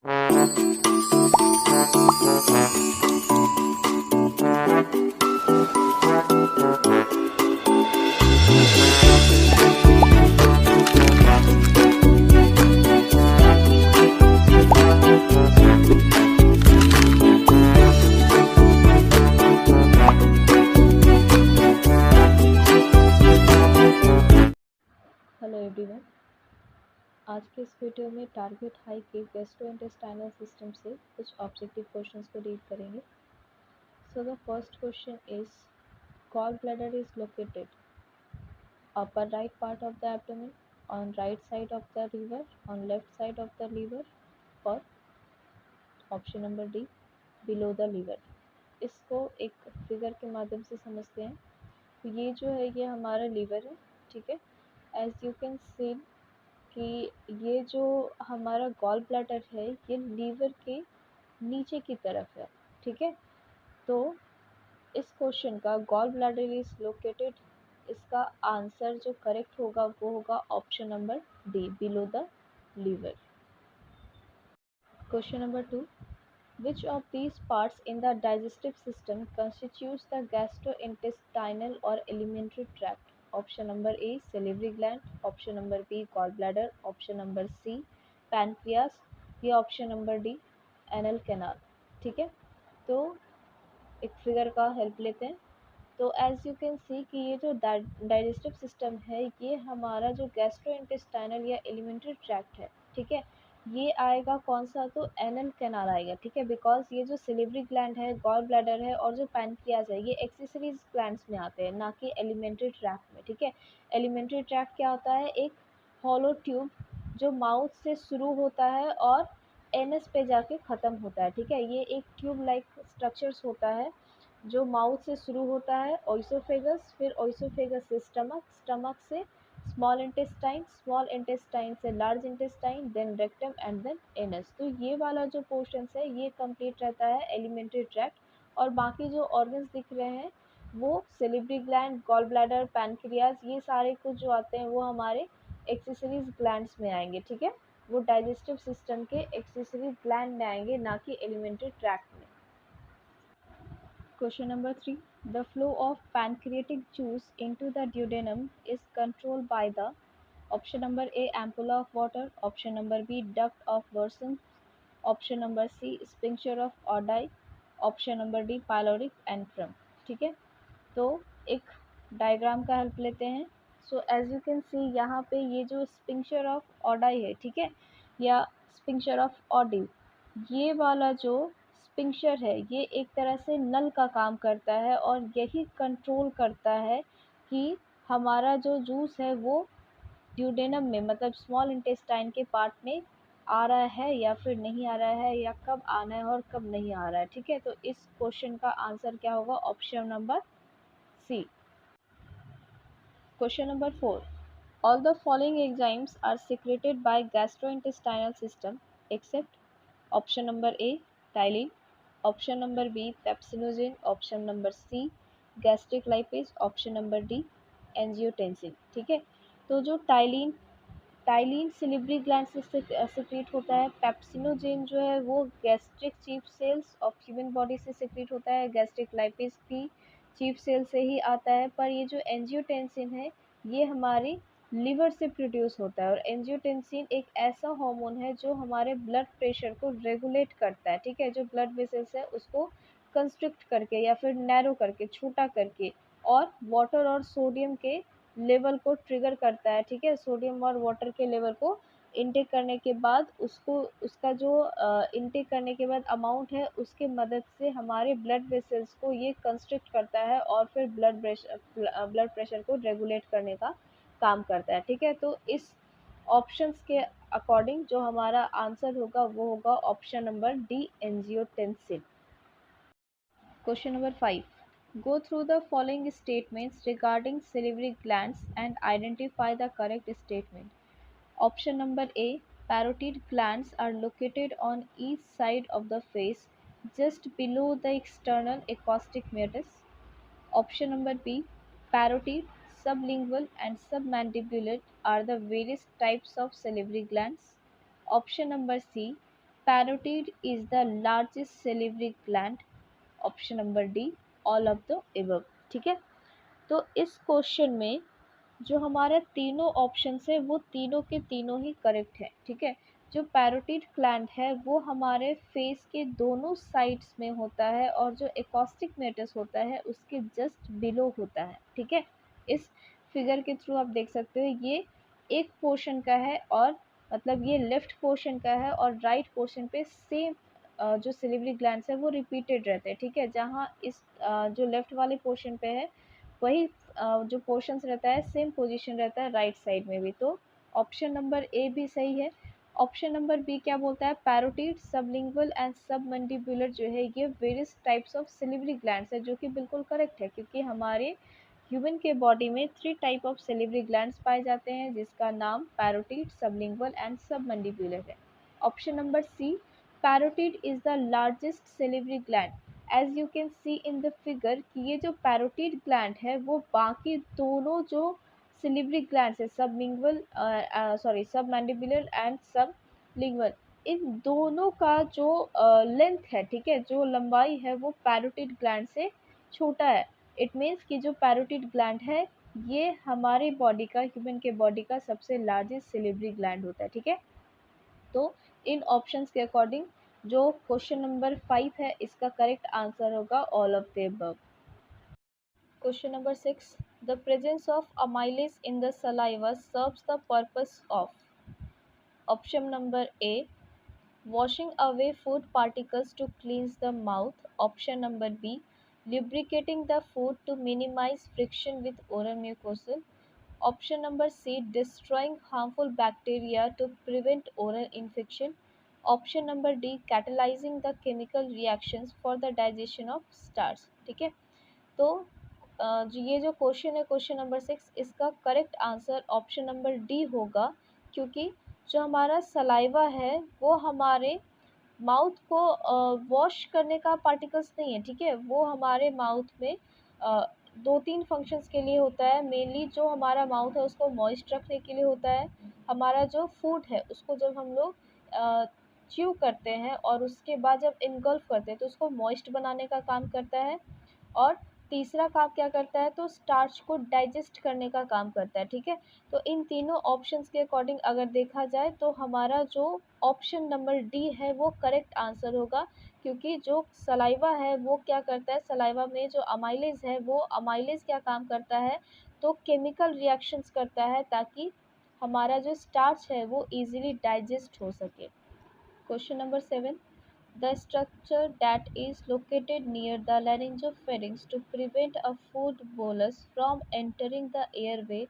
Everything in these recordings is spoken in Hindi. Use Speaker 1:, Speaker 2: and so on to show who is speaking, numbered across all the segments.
Speaker 1: Hello everyone. आज के इस वीडियो में टारगेट हाई के गैस्ट्रोइंटेस्टाइनल सिस्टम से कुछ ऑब्जेक्टिव क्वेश्चंस को डील करेंगे। So the first question is, gall bladder is located upper right part of the abdomen, on right side of the liver, on left side of the liver, और option number D, below the liver. इसको एक फिगर के माध्यम से समझते हैं। तो ये जो है ये हमारा लीवर है, ठीक है। एज यू कैन सी कि ये जो हमारा गॉल ब्लैडर है ये लीवर के नीचे की तरफ है, ठीक है। तो इस क्वेश्चन का गॉल ब्लैडर इज लोकेटेड, इसका आंसर जो करेक्ट होगा वो होगा option number D, below the liver. Question number 2, which of these parts in the digestive system constitutes the gastrointestinal or alimentary tract? Option number A, salivary gland, option number B, gallbladder, option number C, pancreas, या option number D, anal canal. ठीक है, तो एक फिगर का हेल्प लेते हैं। तो एज यू कैन सी कि ये जो डाइजेस्टिव सिस्टम है ये हमारा जो गैस्ट्रोइंटेस्टाइनल या एलिमेंट्री ट्रैक्ट है, ठीक है, ये आएगा कौन सा, तो एनल कैनाल आएगा, ठीक है। बिकॉज ये जो सिलिवरी ग्लैंड है, गॉल ब्लैडर है और जो पैनक्रियाज है ये एक्सेसरीज ग्लैंड्स में आते हैं, ना कि एलिमेंट्री ट्रैक्ट में, ठीक है। एलिमेंट्री ट्रैक्ट क्या होता है, एक हॉलो ट्यूब जो माउथ से शुरू होता है और एनस पे जाके ख़त्म होता है, ठीक है। ये एक ट्यूब लाइक स्ट्रक्चर्स होता है जो माउथ से शुरू होता है, ओइसोफेगस, फिर ओइसोफेगस से स्टमक, स्टमक से स्मॉल इंटेस्टाइन से large intestine, then rectum and then anus. तो ये वाला जो पोर्शन है ये कंप्लीट रहता है एलिमेंट्री ट्रैक्ट, और बाकी जो ऑर्गन्स दिख रहे हैं वो सेलिब्री ग्लैंड, गॉल ब्लैडर, पैनक्रियाज, ये सारे कुछ जो आते हैं वो हमारे एक्सेसरीज ग्लैंड्स में आएंगे, ठीक है। वो डाइजेस्टिव सिस्टम के एक्सेसरीज ग्लैंड में आएंगे, ना कि एलिमेंट्री ट्रैक्ट में। Question number 3. The flow of pancreatic juice into the duodenum is controlled by the option number A, ampulla of water, option number B, duct of Wirsung, option number C, sphincter of Oddi, option number D, pyloric antrum। ठीक है, तो एक डायग्राम का हेल्प लेते हैं। So as you can see यहाँ पे ये जो स्पिंक्चर ऑफ ऑडाई है, ठीक है, या स्पिंक्चर ऑफ ऑडी, ये वाला जो स्पिंक्चर है ये एक तरह से नल का काम करता है और यही कंट्रोल करता है कि हमारा जो जूस है वो ड्यूडेनम में, मतलब स्मॉल इंटेस्टाइन के पार्ट में आ रहा है या फिर नहीं आ रहा है, या कब आना है और कब नहीं आ रहा है, ठीक है। तो इस क्वेश्चन का आंसर क्या होगा, option number C. Question number 4. All the following enzymes are secreted by gastrointestinal system except option number A, tyline, option number B, pepsinogen, option number C, gastric lipase, option number D, angiotensin। ठीक है, तो जो टाइलिन टाइलिन सिलिब्री ग्लैंड से सिक्रीट होता है, पेप्सिनोजेन जो है वो gastric chief cells of human body से सिक्रीट होता है, गैस्ट्रिक लाइपेज की चीफ सेल से ही आता है। पर ये जो एंजियोटेंसिन है ये हमारी लिवर से प्रोड्यूस होता है, और एंजियोटेंसिन एक ऐसा हार्मोन है जो हमारे ब्लड प्रेशर को रेगुलेट करता है, ठीक है। जो ब्लड वेसल्स है उसको कंस्ट्रिक्ट करके या फिर नैरो करके, छोटा करके, और वाटर और सोडियम के लेवल को ट्रिगर करता है, ठीक है। सोडियम और वाटर के लेवल को इनटेक करने के बाद उसको, उसका जो इनटेक करने के बाद अमाउंट है उसके मदद से हमारे ब्लड वेसल्स को ये कंस्ट्रिक्ट करता है और फिर ब्लड प्रेशर को रेगुलेट करने का काम करता है, ठीक है। तो इस ऑप्शंस के अकॉर्डिंग जो हमारा आंसर होगा वो होगा option number D, angiotensin. Question number 5. Go through the following statements regarding salivary glands and identify the correct statement. Option number A. Parotid glands are located on each side of the face, just below the external acoustic meatus. Option number B. Parotid, sublingual and submandibular are the various types of salivary glands. Option number C. Parotid is the largest salivary gland, option number D all of the above. ठीक है, तो इस क्वेश्चन में जो हमारे तीनों ऑप्शन है वो तीनों के तीनों ही करेक्ट है। ठीक है, जो पैरोटिड ग्लैंड है वो हमारे फेस के दोनों साइड्स में होता है और जो एकॉस्टिक मेटस होता है उसके जस्ट बिलो होता है। ठीक है, इस फिगर के थ्रू आप देख सकते हो ये एक पोर्शन का है और मतलब ये लेफ्ट पोर्शन का है और राइट पोर्शन पे सेम जो सिलिवरी ग्लैंड्स है वो रिपीटेड रहते हैं। ठीक है, जहाँ इस जो लेफ्ट वाले पोर्शन पे है वही जो पोर्शंस रहता है सेम पोजीशन रहता है राइट साइड में भी। तो ऑप्शन नंबर ए भी सही है। ऑप्शन नंबर बी क्या बोलता है, पैरोटिड, सबलिंगुअल एंड सबमंडिबुलर जो है ये वेरियस टाइप्स ऑफ सिलिवरी ग्लैंड्स है, जो कि बिल्कुल करेक्ट है क्योंकि हमारे ह्यूमन के बॉडी में 3 टाइप ऑफ सिलिवरी ग्लैंड्स पाए जाते हैं जिसका नाम पैरोटिड, सबलिंगुअल एंड सबमंडिबुलर है। Option number C, parotid is the largest salivary gland. As you can see in the figure कि ये जो पैरोटिड ग्लैंड है वो बाकी दोनों जो सिलिवरी ग्लैंड्स है सबमैंडिबुलर एंड सबलिंगुअल, इन दोनों का जो लेंथ है, ठीक है, जो लंबाई है वो पैरोटिड ग्लैंड से छोटा है। इट मीन्स कि जो पैरोटिड ग्लैंड है ये हमारी बॉडी का, ह्यूमन के बॉडी का सबसे लार्जेस्ट सिलिवरी ग्लैंड होता है। ठीक है, तो इन ऑप्शंस के अकॉर्डिंग जो क्वेश्चन नंबर 5 है इसका करेक्ट आंसर होगा all of the above. Question number 6, the presence of amylase in the saliva serves the purpose of, option number A washing away food particles to cleanse the mouth, option number B lubricating the food to minimize friction with oral mucosal, option number C destroying harmful bacteria to prevent oral infection, option number D catalyzing the chemical reactions for the digestion of starch। ठीक है, तो जो ये जो क्वेश्चन है क्वेश्चन नंबर 6 इसका correct answer option number D होगा क्योंकि जो हमारा सलाइवा है वो हमारे माउथ को वॉश करने का पार्टिकल्स नहीं है। ठीक है, वो हमारे माउथ में दो तीन फंक्शंस के लिए होता है। मेनली जो हमारा माउथ है उसको मॉइस्ट रखने के लिए होता है, हमारा जो फूड है उसको जब हम लोग च्यू करते हैं और उसके बाद जब इनगल्फ करते हैं तो उसको मॉइस्ट बनाने का काम करता है, और तीसरा काम क्या करता है तो स्टार्च को डाइजेस्ट करने का काम करता है। ठीक है, तो इन तीनों ऑप्शंस के अकॉर्डिंग अगर देखा जाए तो हमारा जो ऑप्शन नंबर डी है वो करेक्ट आंसर होगा क्योंकि जो सलाइवा है वो क्या करता है, सलाइवा में जो अमाइलेज है वो अमाइलेज क्या काम करता है तो केमिकल रिएक्शंस करता है ताकि हमारा जो स्टार्च है वो इजीली डाइजेस्ट हो सके। Question number 7, the structure that is located near the laryngopharynx to prevent a food bolus from entering the airway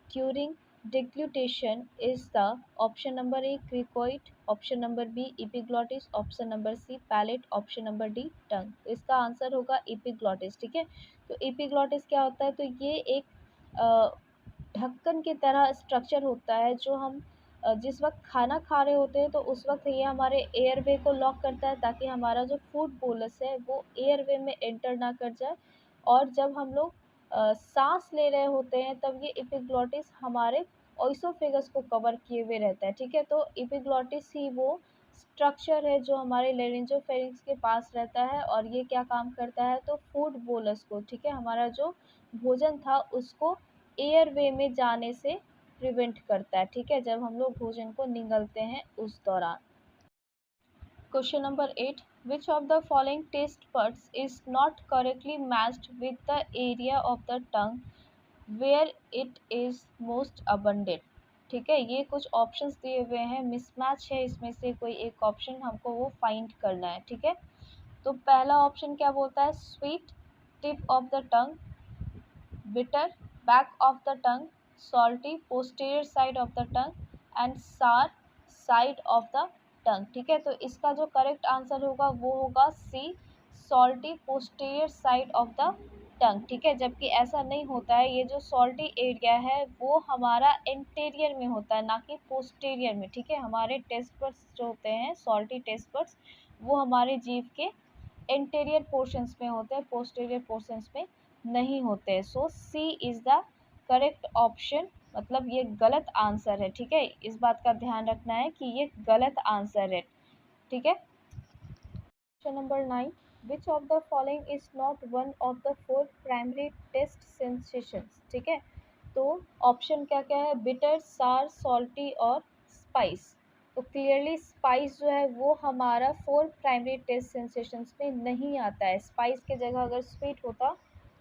Speaker 1: during deglutition is the, option number A cricoid, option number B epiglottis, option number C palate, option number D tongue। तो इसका आंसर होगा epiglottis। ठीक है, तो epiglottis क्या होता है तो ये एक ढक्कन की तरह स्ट्रक्चर होता है जो हम जिस वक्त खाना खा रहे होते हैं तो उस वक्त ये हमारे एयरवे को लॉक करता है ताकि हमारा जो फूड बोलस है वो एयरवे में एंटर ना कर जाए, और जब हम लोग सांस ले रहे होते हैं तब ये एपिग्लॉटिस हमारे ओइसोफेगस को कवर किए हुए रहता है। ठीक है, तो एपिग्लॉटिस ही वो स्ट्रक्चर है जो हमारे लेरिंजोफेरिंक्स के पास रहता है और ये क्या काम करता है तो फूड बोलस को, ठीक है, हमारा जो भोजन था उसको एयरवे में जाने से प्रिवेंट करता है। ठीक है, जब हम लोग भोजन को निगलते हैं उस दौरान। Question number 8, which of the following taste buds is not correctly matched with the area of the tongue where it is most abundant. ठीक है, ये कुछ ऑप्शंस दिए हुए हैं, मिसमैच है इसमें से कोई एक ऑप्शन हमको वो फाइंड करना है। ठीक है, तो पहला ऑप्शन क्या बोलता है, sweet tip of the tongue, bitter back of the tongue, salty posterior side of the tongue and sour side of the tongue। ठीक है, तो इसका जो करेक्ट आंसर होगा वो होगा C, salty posterior side of the tongue. ठीक है, जबकि ऐसा नहीं होता है, ये जो सॉल्टी एरिया है वो हमारा इंटीरियर में होता है ना कि पोस्टीरियर में। ठीक है, हमारे टेस्ट बड्स जो होते हैं सॉल्टी टेस्ट बड्स वो हमारे जीभ के इंटीरियर पोर्शंस में होते हैं, पोस्टीरियर पोर्शंस में नहीं होते। सो सी इज़ द करेक्ट ऑप्शन, मतलब ये गलत आंसर है। ठीक है, इस बात का ध्यान रखना है कि ये गलत आंसर है। ठीक है। Question number 9, which of the following is not one of the four primary taste sensations. ठीक है, तो ऑप्शन क्या क्या है, बिटर, सार, सॉल्टी और स्पाइस। तो क्लियरली स्पाइस जो है वो हमारा फोर प्राइमरी टेस्ट सेंसेशंस में नहीं आता है। स्पाइस के जगह अगर स्वीट होता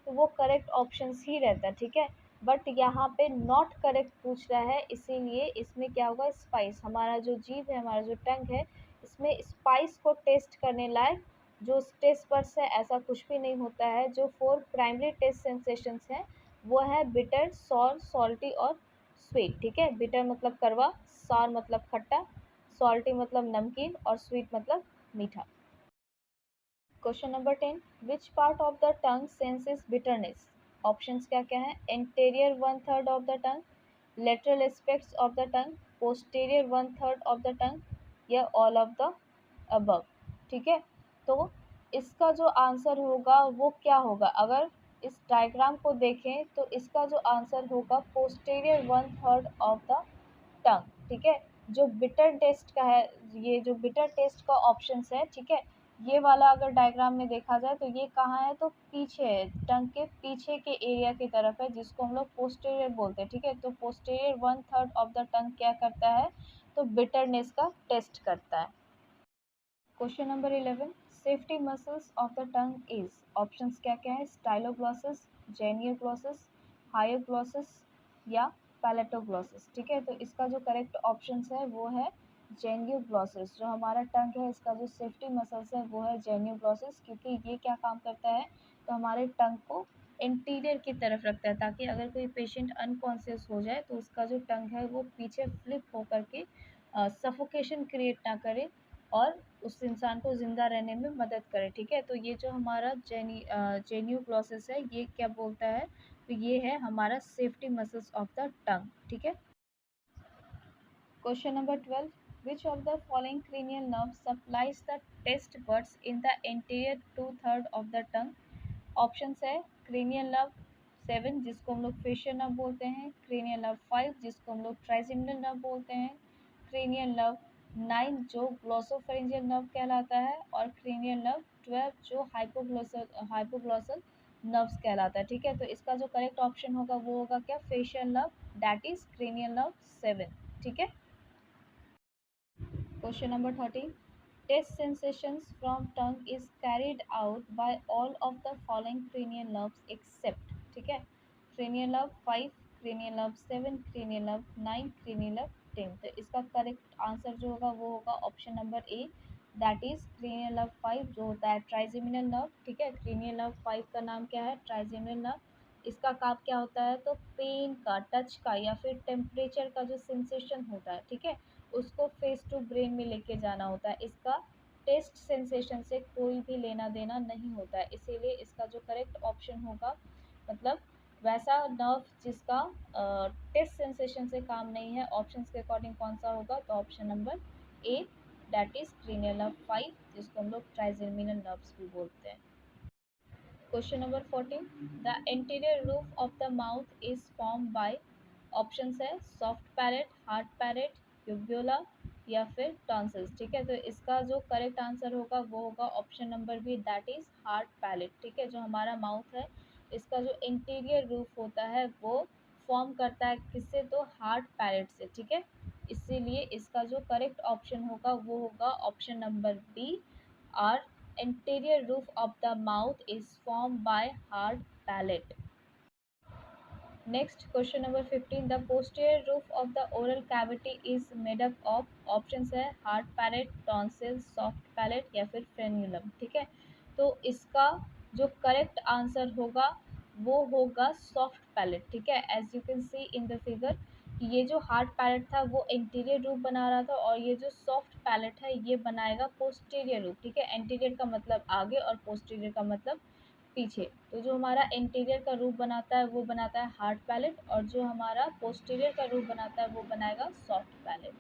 Speaker 1: तो वो करेक्ट ऑप्शंस ही रहता, ठीक है। बट यहाँ पे नॉट करेक्ट पूछ रहा है, इसीलिए इसमें क्या होगा, स्पाइस। हमारा जो जीभ है, हमारा जो टंग है, इसमें स्पाइस को टेस्ट करने लायक जो टेस्ट बड्स है ऐसा कुछ भी नहीं होता है। जो फोर प्राइमरी टेस्ट सेंसेशंस हैं वो है बिटर, सॉर, सॉल्टी और स्वीट। ठीक है, बिटर मतलब कड़वा, सॉर मतलब खट्टा, सॉल्टी मतलब नमकीन और स्वीट मतलब मीठा। Question number 10, which part of the tongue senses bitterness. Options क्या क्या है, anterior one third of the tongue, lateral aspects of the tongue, posterior one third of the टंग या ऑल ऑफ द अबव। ठीक है, तो इसका जो आंसर होगा वो क्या होगा, अगर इस डायग्राम को देखें तो इसका जो आंसर होगा posterior one third of the tongue. ठीक है, जो बिटर टेस्ट का है, ये जो बिटर टेस्ट का ऑप्शन है, ठीक है, ये वाला अगर डायग्राम में देखा जाए तो ये कहाँ है, तो पीछे है, टंग के पीछे के एरिया की तरफ है, जिसको हम लोग पोस्टीरियर बोलते हैं। ठीक है, तो posterior one third of the टंग क्या करता है, तो बिटरनेस का टेस्ट करता है। Question number 11, safety muscles of the tongue is. Options क्या क्या है, स्टाइलोग्लॉसस, जेनियोग्लॉसस, हायोग्लॉसस या पैलेटोग्लॉसस। ठीक है, तो इसका जो करेक्ट ऑप्शंस है वो है जेनियोग्लॉसस। जो हमारा टंग है इसका जो सेफ्टी मसल्स है वो है जेनियोग्लॉसस, क्योंकि ये क्या काम करता है, तो हमारे टंग को इंटीरियर की तरफ रखता है, ताकि अगर कोई पेशेंट अनकॉन्शियस हो जाए तो उसका जो टंग है वो पीछे फ्लिप होकर के सफोकेशन क्रिएट ना करे और उस इंसान को ज़िंदा रहने में मदद करे। ठीक है, तो ये जो हमारा जेन्यूग्लॉसिस है ये क्या बोलता है, तो ये है हमारा safety muscles of the tongue. ठीक है। Question number 12, which of the following cranial nerve supplies the taste buds in the anterior two third of the tongue. Options है क्रेनियल नर्व 7 जिसको हम लोग फेशियल नर्व बोलते हैं, क्रेनियल नर्व 5 जिसको हम लोग ट्राइजेमिनल नर्व बोलते हैं, क्रेनियल नर्व 9 जो ग्लॉसोफेरिंजियल नर्व कहलाता है, और क्रेनियल नर्व 12 जो हाइपोग्लॉसल नर्व्स कहलाता है। ठीक है, तो इसका जो करेक्ट ऑप्शन होगा वो होगा क्या, facial nerve, that is cranial nerve 7। ठीक है। Question number 13, taste sensations from tongue is carried out by all of the following cranial nerves except। ठीक है, cranial nerve 5, cranial nerve 7, cranial nerve 9, cranial nerve 10। तो इसका करेक्ट आंसर जो होगा वो होगा option number A, that is cranial nerve 5 जो होता है ट्राइजेमिनल नर्व। ठीक है, cranial nerve 5 का नाम क्या है, ट्राइजेमिनल नर्व। इसका काम क्या होता है, तो पेन का, टच का या फिर टेम्परेचर का जो सेंसेशन होता है, ठीक है, उसको फेस टू ब्रेन में लेके जाना होता है। इसका टेस्ट सेंसेशन से कोई भी लेना देना नहीं होता है, इसीलिए इसका जो करेक्ट ऑप्शन होगा, मतलब वैसा नर्व जिसका टेस्ट सेंसेशन से काम नहीं है, ऑप्शंस के अकॉर्डिंग कौन सा होगा, तो option number A, that is cranial nerve 5 जिसको हम लोग ट्राइजेमिनल नर्व्स भी बोलते हैं। Question number 14, the interior roof of the mouth is form by. Options है सॉफ्ट पैलेट, हार्ड पैलेट, यूब्यूला या फिर टॉन्सिल्स। ठीक है, तो इसका जो करेक्ट आंसर होगा वो होगा option number B, that is hard palate. ठीक है, जो हमारा माउथ है इसका जो इंटीरियर रूफ होता है वो फॉर्म करता है किससे, तो हार्ड पैलेट से। ठीक है, इसीलिए इसका जो करेक्ट ऑप्शन होगा वो होगा option number B, are anterior roof of the mouth is formed by hard palate. Next, question number 15. The posterior roof of the oral cavity is made up of। Options है hard palate, tonsil, soft palate या फिर frenulum। ठीक है, तो इसका जो करेक्ट आंसर होगा वो होगा सॉफ्ट पैलेट। ठीक है, as you can see in the figure, ये जो हार्ड पैलेट था वो इंटीरियर रूप बना रहा था, और ये जो सॉफ्ट पैलेट है ये बनाएगा पोस्टीरियर रूप। ठीक है, इंटीरियर का मतलब आगे और पोस्टीरियर का मतलब पीछे। तो जो हमारा इंटीरियर का रूप बनाता है वो बनाता है हार्ड पैलेट, और जो हमारा पोस्टीरियर का रूप बनाता है वो बनाएगा सॉफ्ट पैलेट।